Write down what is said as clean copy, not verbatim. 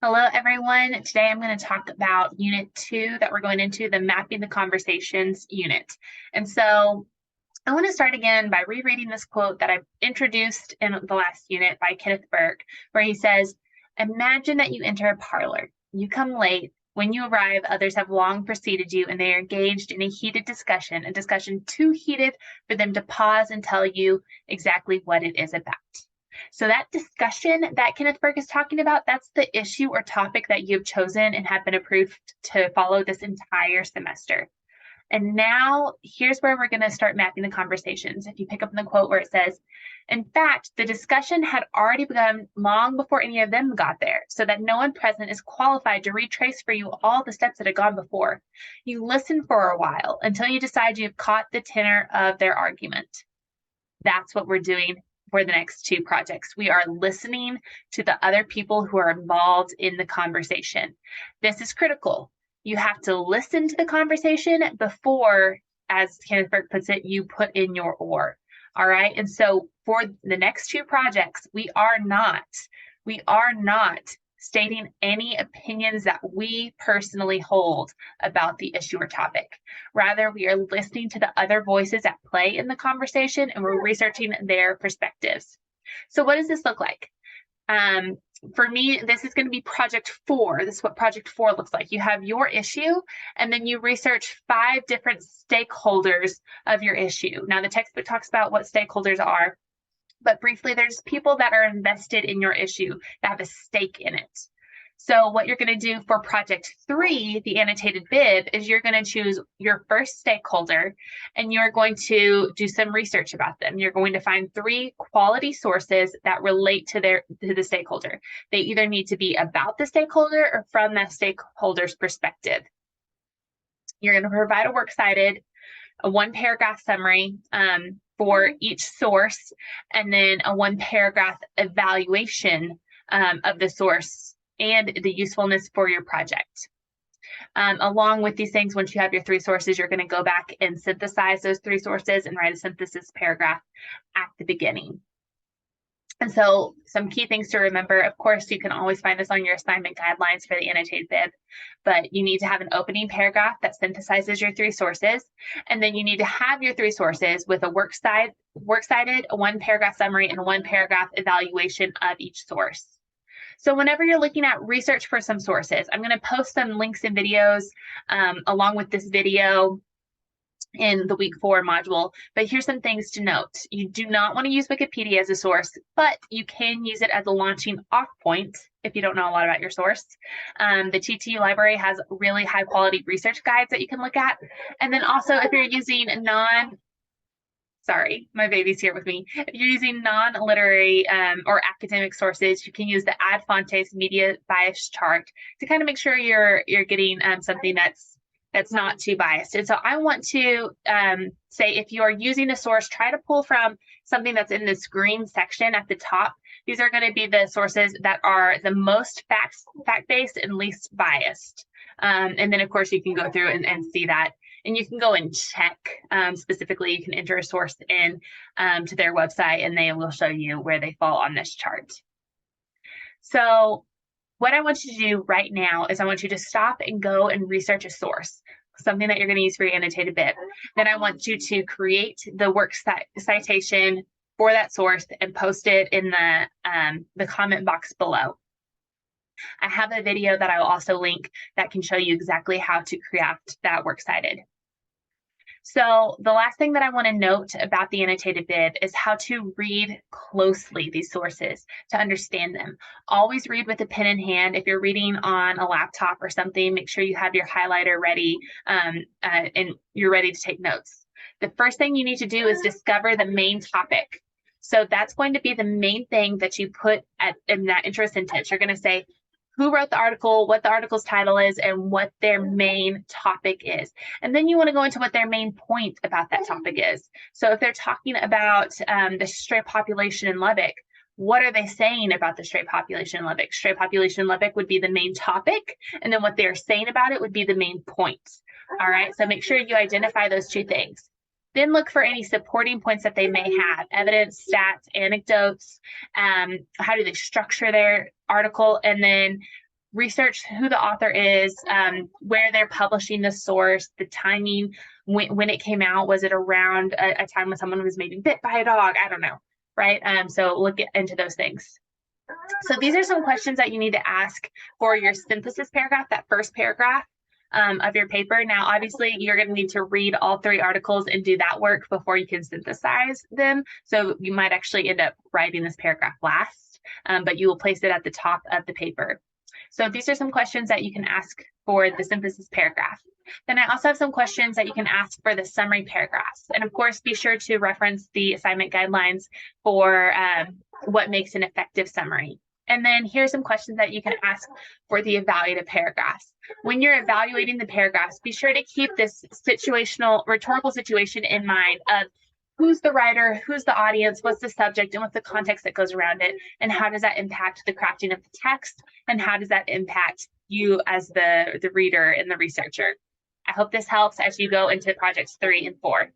Hello, everyone. Today I'm going to talk about Unit 2 that we're going into, the Mapping the Conversations unit. And so I want to start again by rereading this quote that I introduced in the last unit by Kenneth Burke, where he says, "Imagine that you enter a parlor. You come late. When you arrive, others have long preceded you and they are engaged in a heated discussion, a discussion too heated for them to pause and tell you exactly what it is about." So that discussion that Kenneth Burke is talking about, that's the issue or topic that you've chosen and have been approved to follow this entire semester. And now here's where we're going to start mapping the conversations. If you pick up in the quote where it says, "In fact, the discussion had already begun long before any of them got there, so that no one present is qualified to retrace for you all the steps that had gone before. You listen for a while until you decide you've caught the tenor of their argument." That's what we're doing for the next two projects. We are listening to the other people who are involved in the conversation. This is critical. You have to listen to the conversation before, as Kenneth Burke puts it, you put in your oar. All right. And so for the next two projects, we are not stating any opinions that we personally hold about the issue or topic. Rather, we are listening to the other voices at play in the conversation and we're researching their perspectives. So what does this look like? For me, this is going to be project 4. This is what project 4 looks like. You have your issue, and then you research 5 different stakeholders of your issue. Now, the textbook talks about what stakeholders are, but briefly, there's people that are invested in your issue that have a stake in it. So what you're going to do for project 3, the annotated bib, is you're going to choose your first stakeholder and you're going to do some research about them. You're going to find 3 quality sources that relate to the stakeholder. They either need to be about the stakeholder or from that stakeholder's perspective. You're going to provide a works cited, a 1-paragraph summary for each source, and then a 1-paragraph evaluation of the source and the usefulness for your project. Along with these things, once you have your 3 sources, you're going to go back and synthesize those 3 sources and write a synthesis paragraph at the beginning. And so some key things to remember, of course, you can always find this on your assignment guidelines for the annotated bib, but you need to have an opening paragraph that synthesizes your 3 sources. And then you need to have your 3 sources with a works cited, a 1-paragraph summary, and a 1-paragraph evaluation of each source. So whenever you're looking at research for some sources, I'm going to post some links and videos along with this video in the week 4 module, but here's some things to note. You do not want to use Wikipedia as a source, but you can use it as a launching off point if you don't know a lot about your source. The TTU library has really high quality research guides that you can look at. And then also if you're using sorry, my baby's here with me. If you're using non-literary or academic sources, you can use the Ad Fontes media bias chart to kind of make sure you're getting something that's not too biased. And so I want to say, if you are using a source, try to pull from something that's in this green section at the top. These are going to be the sources that are the most fact-based and least biased. And then, of course, you can go through and see that. And you can go and check specifically. You can enter a source in to their website, and they will show you where they fall on this chart. So what I want you to do right now is I want you to stop and go and research a source, something that you're going to use for your annotated bib. Then I want you to create the work citation for that source and post it in the comment box below. I have a video that I will also link that can show you exactly how to craft that works cited. So the last thing that I want to note about the annotated bib is how to read closely these sources to understand them. Always read with a pen in hand. If you're reading on a laptop or something, make sure you have your highlighter ready and you're ready to take notes. The first thing you need to do is discover the main topic. So that's going to be the main thing that you put in that intro sentence. You're going to say who wrote the article, what the article's title is, and what their main topic is. And then you want to go into what their main point about that topic is. So if they're talking about the stray population in Lubbock, what are they saying about the stray population in Lubbock? Stray population in Lubbock would be the main topic, and then what they're saying about it would be the main point. All right, so make sure you identify those 2 things. Then look for any supporting points that they may have, evidence, stats, anecdotes, how do they structure their article, and then research who the author is, where they're publishing the source, the timing, when it came out. Was it around a time when someone was maybe bit by a dog? I don't know, right? So look into those things. So these are some questions that you need to ask for your synthesis paragraph, that first paragraph of your paper. Now, obviously, you're going to need to read all 3 articles and do that work before you can synthesize them. So you might actually end up writing this paragraph last, but you will place it at the top of the paper. So these are some questions that you can ask for the synthesis paragraph. Then I also have some questions that you can ask for the summary paragraphs. And of course, be sure to reference the assignment guidelines for what makes an effective summary. And then here's some questions that you can ask for the evaluative paragraphs. When you're evaluating the paragraphs, be sure to keep this situational, rhetorical situation in mind of who's the writer, who's the audience, what's the subject, and what's the context that goes around it, and how does that impact the crafting of the text, and how does that impact you as the reader and the researcher. I hope this helps as you go into projects 3 and 4.